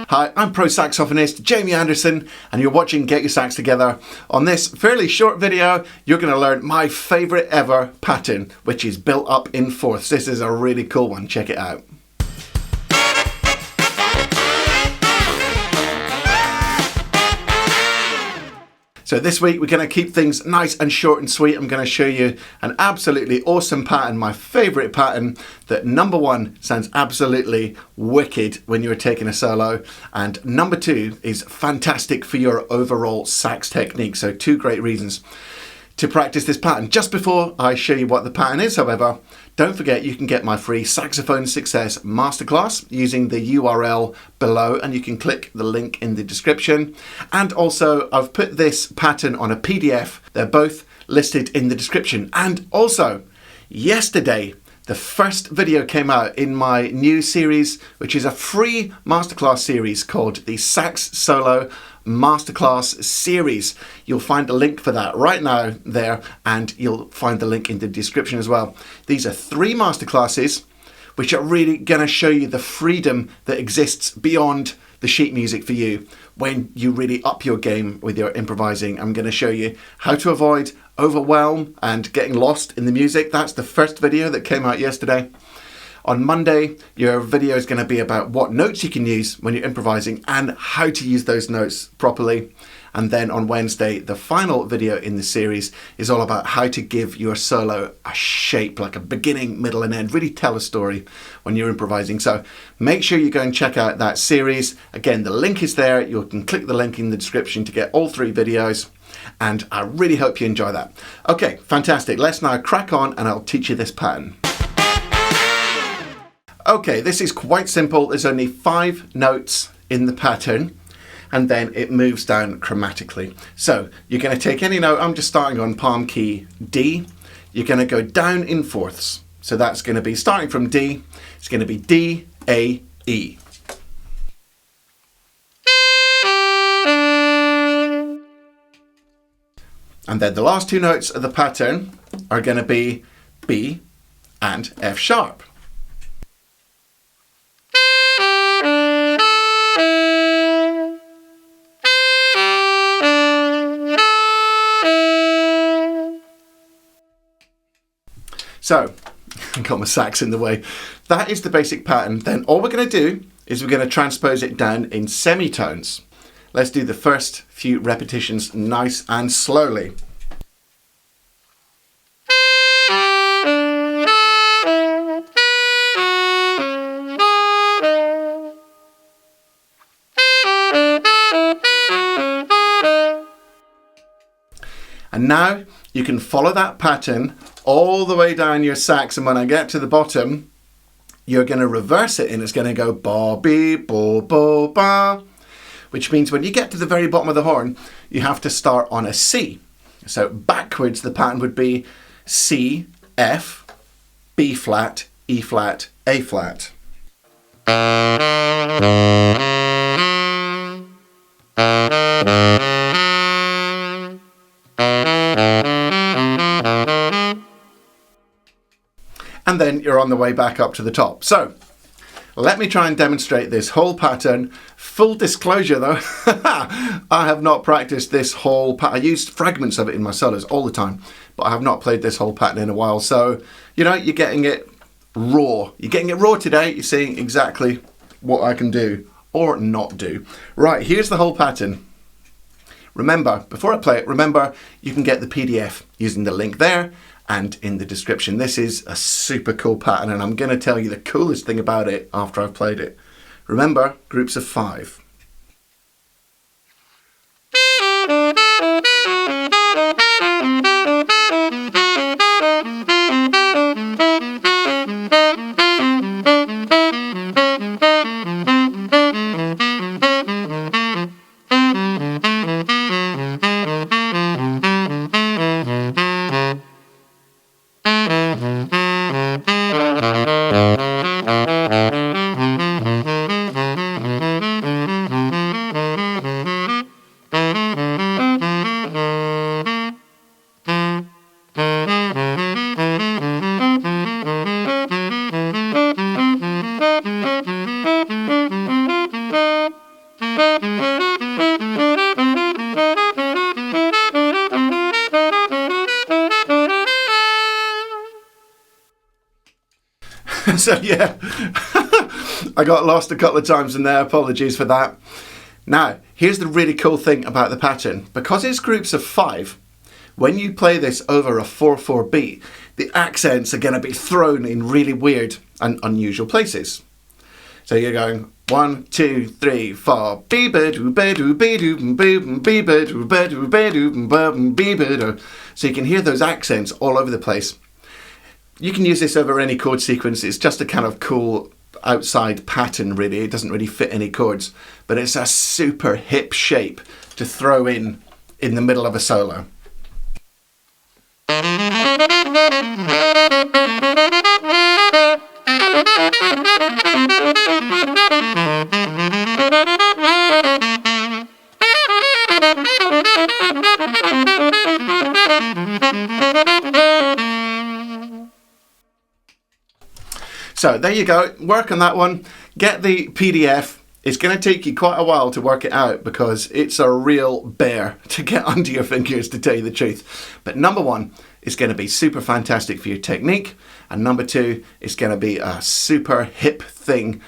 Hi, I'm pro saxophonist Jamie Anderson and you're watching Get Your Sax Together. On this fairly short video, you're going to learn my favourite ever pattern, which is built up in fourths. This is a really cool one, check it out. So this week we're going to keep things nice and short and sweet. I'm going to show you an absolutely awesome pattern, my favourite pattern, that number one sounds absolutely wicked when you're taking a solo, and number two is fantastic for your overall sax technique. So two great reasons to practice this pattern. Just before I show you what the pattern is, however, don't forget you can get my free Saxophone Success Masterclass using the URL below, and you can click the link in the description. And also I've put this pattern on a PDF. They're both listed in the description. And also yesterday, the first video came out in my new series, which is a free masterclass series called the Sax Solo Masterclass Series. You'll find a link for that right now there, and you'll find the link in the description as well. These are 3 masterclasses which are really going to show you the freedom that exists beyond the sheet music for you when you really up your game with your improvising. I'm going to show you how to avoid overwhelm and getting lost in the music. That's the first video that came out yesterday. On Monday, your video is going to be about what notes you can use when you're improvising and how to use those notes properly. And then on Wednesday, the final video in the series is all about how to give your solo a shape, like a beginning, middle and end. Really tell a story when you're improvising. So make sure you go and check out that series. Again, the link is there. You can click the link in the description to get all 3 videos. And I really hope you enjoy that. Okay, fantastic. Let's now crack on and I'll teach you this pattern. Okay, this is quite simple. There's only 5 notes in the pattern, and then it moves down chromatically. So you're going to take any note. I'm just starting on palm key D. You're going to go down in fourths. So that's going to be starting from D. It's going to be D, A, E. And then the last 2 notes of the pattern are going to be B and F sharp. So, I got my sax in the way. That is the basic pattern. Then all we're going to do is we're going to transpose it down in semitones. Let's do the first few repetitions nice and slowly. And now you can follow that pattern all the way down your sax, and when I get to the bottom, you're going to reverse it and it's going to go ba, be, bo, bo, ba, which means when you get to the very bottom of the horn, you have to start on a C. So backwards, the pattern would be C, F, B flat, E flat, A flat. And then you're on the way back up to the top. So let me try and demonstrate this whole pattern. Full disclosure though, I have not practiced this whole pattern. I used fragments of it in my solos all the time, but I have not played this whole pattern in a while. So, you know, you're getting it raw. You're getting it raw today. You're seeing exactly what I can do or not do. Right, here's the whole pattern. Remember, before I play it, remember you can get the PDF using the link there and in the description. This is a super cool pattern, and I'm going to tell you the coolest thing about it after I've played it. Remember, groups of 5. So yeah, I got lost a couple of times in there. Apologies for that. Now, here's the really cool thing about the pattern. Because it's groups of 5, when you play this over a 4/4 beat, the accents are going to be thrown in really weird and unusual places. So you're going 1, 2, 3, 4. So you can hear those accents all over the place. You can use this over any chord sequence. It's just a kind of cool outside pattern, really. It doesn't really fit any chords, but it's a super hip shape to throw in the middle of a solo. So there you go, work on that one, get the PDF. It's going to take you quite a while to work it out because it's a real bear to get under your fingers, to tell you the truth. But number 1, it's going to be super fantastic for your technique, and number 2, it's going to be a super hip thing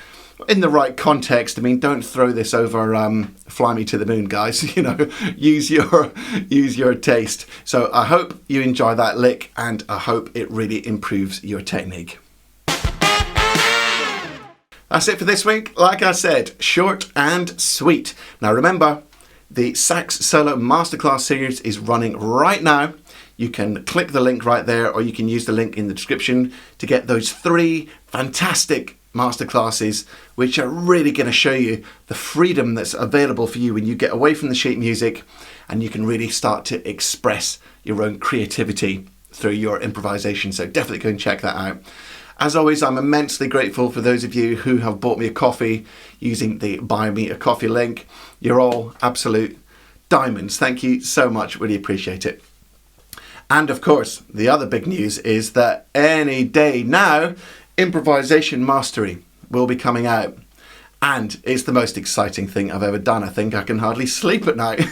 in the right context. I mean, don't throw this over Fly Me to the Moon, guys. You know, use your taste. So I hope you enjoy that lick, and I hope it really improves your technique. That's it for this week. Like I said, short and sweet. Now remember, the Sax Solo Masterclass series is running right now. You can click the link right there, or you can use the link in the description to get those 3 fantastic masterclasses, which are really going to show you the freedom that's available for you when you get away from the sheet music and you can really start to express your own creativity through your improvisation. So definitely go and check that out. As always, I'm immensely grateful for those of you who have bought me a coffee using the Buy Me a Coffee link. You're all absolute diamonds. Thank you so much. Really appreciate it. And of course, the other big news is that any day now, Improvisation Mastery will be coming out. And it's the most exciting thing I've ever done. I think I can hardly sleep at night.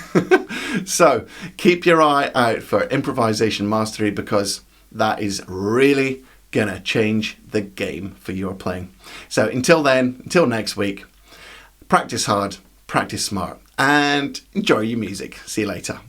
So keep your eye out for Improvisation Mastery, because that is really gonna change the game for your playing. So until then, until next week, practice hard, practice smart, and enjoy your music. See you later.